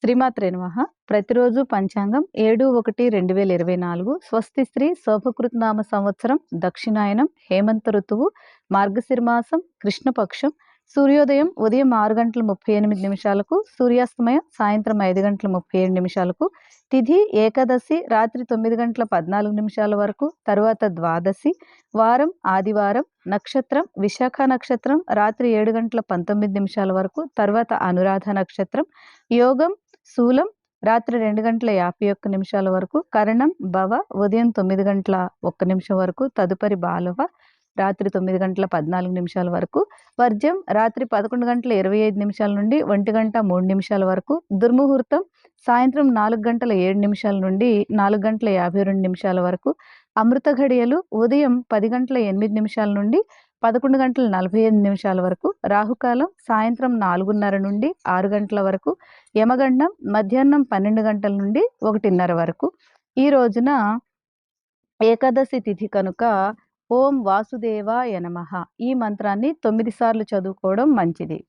శ్రీమాత్రే నమః. ప్రతిరోజు పంచాంగం 7/1/2024 స్వస్తి శ్రీ శోభకృత్ నామ సంవత్సరం దక్షిణాయనం హేమంత ఋతువు మార్గశిర మాసం కృష్ణపక్షం సూర్యోదయం ఉదయం 6:38 సూర్యాస్తమయం సాయంత్రం 5:37 తిథి ఏకాదశి రాత్రి 9:14 వరకు తర్వాత ద్వాదశి వారం ఆదివారం నక్షత్రం విశాఖ నక్షత్రం రాత్రి 7:19 వరకు తర్వాత అనురాధ నక్షత్రం యోగం శూలం రాత్రి 2:51 వరకు కరణం భవ ఉదయం 9:01 వరకు తదుపరి బాలవ రాత్రి 9:14 వరకు వర్జ్యం రాత్రి 11:25 నుండి 1:03 వరకు దుర్ముహూర్తం సాయంత్రం 4:07 నుండి 4:52 వరకు అమృత ఘడియలు ఉదయం 10:08 నుండి 11:45 వరకు రాహుకాలం సాయంత్రం 4:30 నుండి 6 గంటల వరకు యమగండం మధ్యాహ్నం 12 గంటల నుండి 1:30 వరకు. ఈ రోజున ఏకాదశి తిథి కనుక ఓం వాసుదేవాయ నమః ఈ మంత్రాన్ని 9 సార్లు చదువుకోవడం మంచిది.